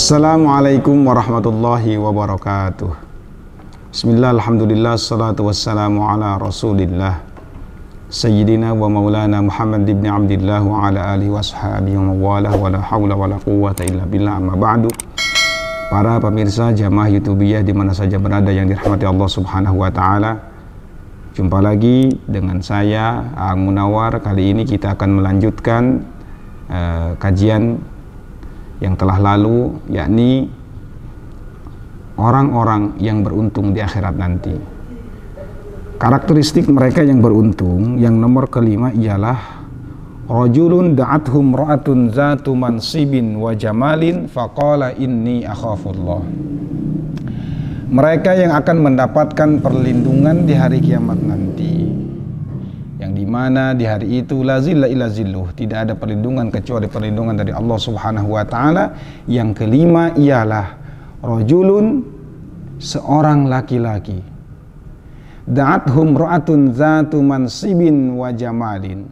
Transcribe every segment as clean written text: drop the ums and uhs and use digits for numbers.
Assalamualaikum warahmatullahi wabarakatuh. Bismillah, alhamdulillah, salatu wassalamu ala rasulillah Sayyidina wa maulana Muhammad ibn Abdillah wa ala alihi wa sahabihi wa mawalah wa la hawla wa la quwwata illa billah, amma ba'du. Para pemirsa jamaah YouTubiyah di mana saja berada yang dirahmati Allah subhanahu wa ta'ala, jumpa lagi dengan saya, Aang Munawar. Kali ini kita akan melanjutkan kajian yang telah lalu, yakni orang-orang yang beruntung di akhirat nanti. Karakteristik mereka yang beruntung yang nomor kelima ialah rajulun da'athum ra'atun zatu mansibin wa jamalin faqala inni akhafullah. Mereka yang akan mendapatkan perlindungan di hari kiamat nanti, yang dimana di hari itu la zilla illa zilluh, tidak ada perlindungan kecuali perlindungan dari Allah subhanahu wa ta'ala. Yang kelima ialah rajulun, seorang laki-laki, da'athum ra'atun zatu mansibin wa jamalin,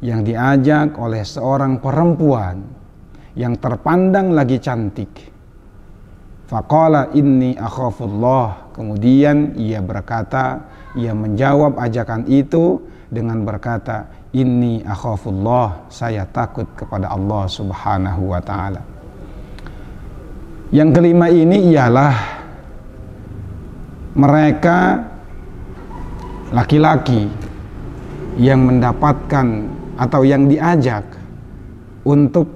yang diajak oleh seorang perempuan yang terpandang lagi cantik. Faqala inni akhafullah, kemudian ia berkata, ia menjawab ajakan itu dengan berkata, inni akhafullah, saya takut kepada Allah subhanahu wa ta'ala. Yang kelima ini ialah mereka laki-laki yang mendapatkan atau yang diajak untuk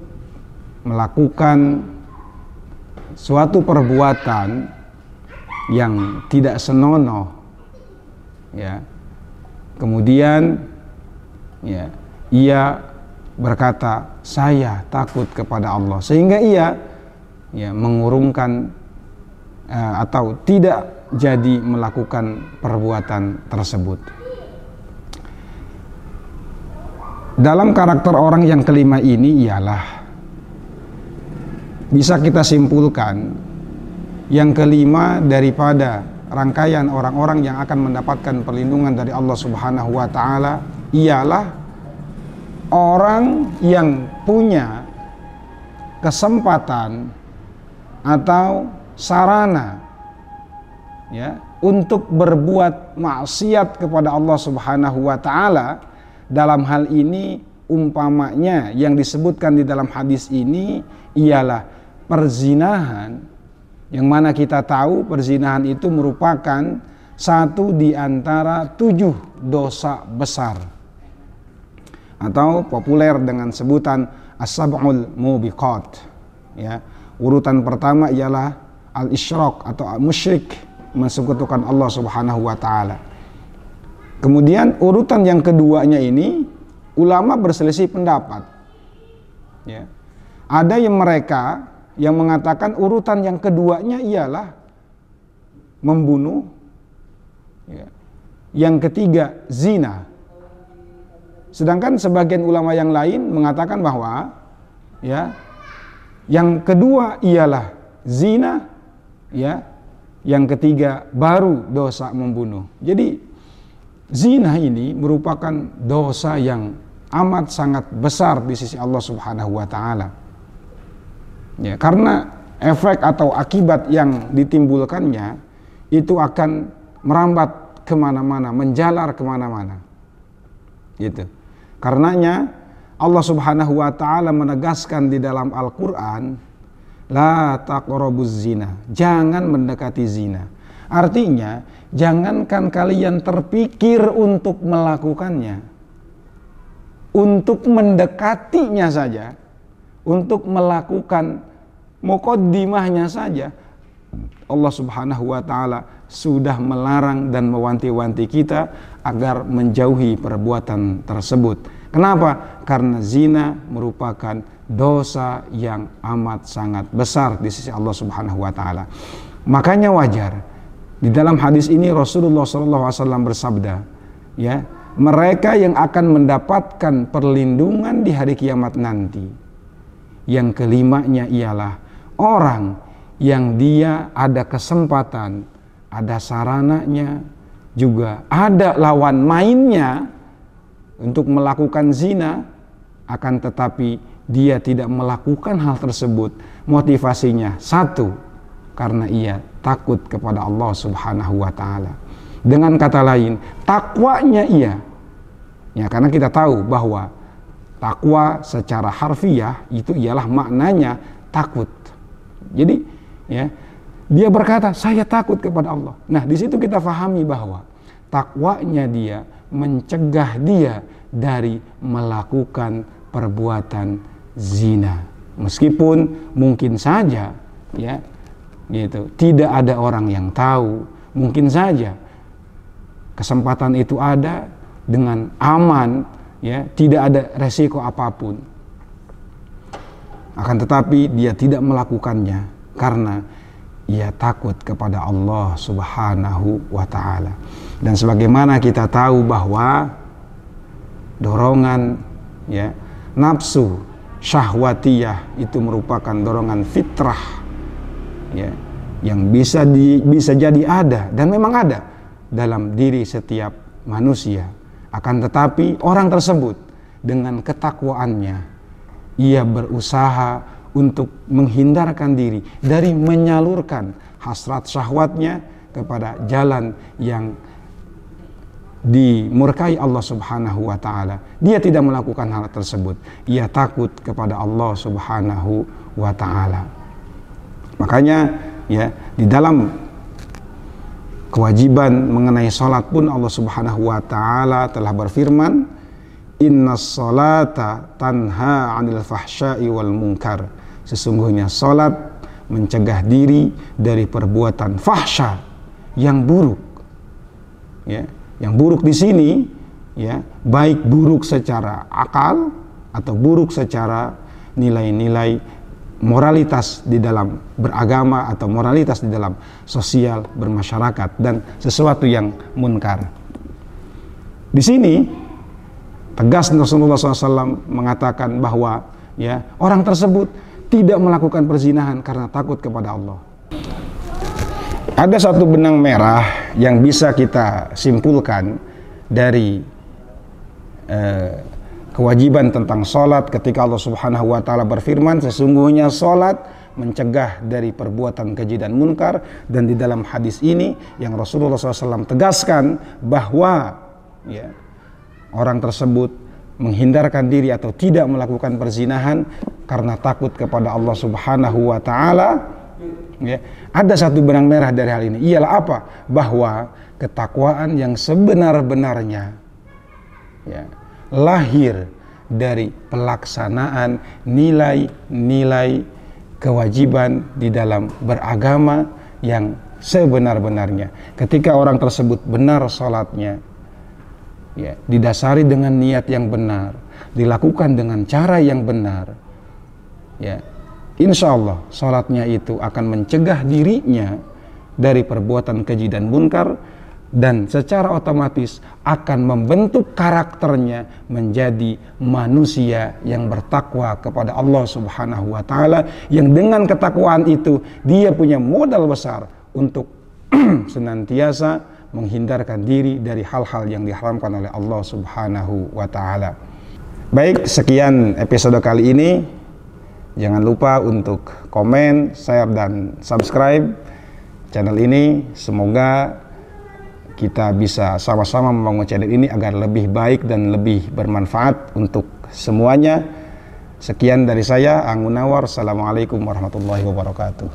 melakukan suatu perbuatan yang tidak senonoh, ya. Kemudian ya, ia berkata, saya takut kepada Allah, sehingga ia mengurungkan atau tidak jadi melakukan perbuatan tersebut. Dalam karakter orang yang kelima ini ialah, bisa kita simpulkan, yang kelima daripada rangkaian orang-orang yang akan mendapatkan perlindungan dari Allah subhanahu wa ta'ala ialah orang yang punya kesempatan atau sarana, ya, untuk berbuat maksiat kepada Allah subhanahu wa ta'ala. Dalam hal ini umpamanya yang disebutkan di dalam hadis ini ialah perzinahan, yang mana kita tahu perzinahan itu merupakan satu di antara 7 dosa besar, atau populer dengan sebutan as-sab'ul mubiqat, ya. Urutan pertama ialah al-isyraq atau musyrik, mensekutukan Allah subhanahu wa ta'ala. Kemudian urutan yang keduanya ini ulama berselisih pendapat, ya. Ada yang mereka yang mengatakan urutan yang keduanya ialah membunuh, ya. Yang ketiga zina. Sedangkan sebagian ulama yang lain mengatakan bahwa, ya, yang kedua ialah zina, ya, yang ketiga baru dosa membunuh. Jadi zina ini merupakan dosa yang amat sangat besar di sisi Allah subhanahu wa ta'ala, ya, karena efek atau akibat yang ditimbulkannya itu akan merambat kemana-mana, menjalar kemana-mana, gitu. Karenanya Allah subhanahu wa ta'ala menegaskan di dalam Al-Quran, la taqrabuz zina, jangan mendekati zina. Artinya, jangankan kalian terpikir untuk melakukannya, untuk mendekatinya saja, untuk melakukan muqaddimahnya saja, Allah subhanahu wa ta'ala sudah melarang dan mewanti-wanti kita agar menjauhi perbuatan tersebut. Kenapa? Karena zina merupakan dosa yang amat sangat besar di sisi Allah subhanahu wa ta'ala. Makanya wajar di dalam hadis ini Rasulullah SAW bersabda, ya, mereka yang akan mendapatkan perlindungan di hari kiamat nanti, yang kelimanya ialah orang yang dia ada kesempatan, ada sarananya, juga ada lawan mainnya untuk melakukan zina, akan tetapi dia tidak melakukan hal tersebut, motivasinya satu, karena ia takut kepada Allah Subhanahu wa taala. Dengan kata lain, takwanya ia, ya, karena kita tahu bahwa takwa secara harfiah itu ialah maknanya takut. Jadi, ya, dia berkata, saya takut kepada Allah. Nah, di situ kita fahami bahwa takwanya dia mencegah dia dari melakukan perbuatan zina. Meskipun mungkin saja, ya, gitu, tidak ada orang yang tahu, mungkin saja kesempatan itu ada dengan aman, ya, tidak ada resiko apapun. Akan tetapi dia tidak melakukannya karena ia takut kepada Allah Subhanahu wa taala. Dan sebagaimana kita tahu bahwa dorongan, ya, nafsu syahwatiyah itu merupakan dorongan fitrah, ya, yang bisa jadi ada dan memang ada dalam diri setiap manusia. Akan tetapi orang tersebut dengan ketakwaannya ia berusaha untuk menghindarkan diri dari menyalurkan hasrat syahwatnya kepada jalan yang dimurkai Allah Subhanahu wa taala. Dia tidak melakukan hal tersebut. Ia takut kepada Allah Subhanahu wa taala. Makanya, ya, di dalam kewajiban mengenai salat pun Allah Subhanahu wa taala telah berfirman, "Innas salata tanha 'anil fahsya'i wal munkar." Sesungguhnya salat mencegah diri dari perbuatan fahsya yang buruk. Ya, yang buruk di sini, ya, baik buruk secara akal atau buruk secara nilai-nilai moralitas di dalam beragama atau moralitas di dalam sosial bermasyarakat dan sesuatu yang munkar. Di sini tegas Rasulullah SAW mengatakan bahwa, ya, orang tersebut tidak melakukan perzinahan karena takut kepada Allah. Ada satu benang merah yang bisa kita simpulkan dari kewajiban tentang sholat ketika Allah Subhanahu wa taala berfirman, sesungguhnya sholat mencegah dari perbuatan keji dan munkar. Dan di dalam hadis ini yang Rasulullah SAW tegaskan bahwa, ya, orang tersebut menghindarkan diri atau tidak melakukan perzinahan karena takut kepada Allah Subhanahu wa taala. Ya, ada satu benang merah dari hal ini, ialah apa? Bahwa ketakwaan yang sebenar-benarnya, ya, lahir dari pelaksanaan nilai-nilai kewajiban di dalam beragama yang sebenar-benarnya. Ketika orang tersebut benar sholatnya, ya, didasari dengan niat yang benar, dilakukan dengan cara yang benar, ya, insya Allah sholatnya itu akan mencegah dirinya dari perbuatan keji dan munkar, dan secara otomatis akan membentuk karakternya menjadi manusia yang bertakwa kepada Allah Subhanahu wa taala, yang dengan ketakwaan itu dia punya modal besar untuk senantiasa menghindarkan diri dari hal-hal yang diharamkan oleh Allah Subhanahu wa taala. Baik, sekian episode kali ini. Jangan lupa untuk komen, share, dan subscribe channel ini. Semoga kita bisa sama-sama membangun channel ini agar lebih baik dan lebih bermanfaat untuk semuanya. Sekian dari saya, Ang Munawar. Assalamualaikum warahmatullahi wabarakatuh.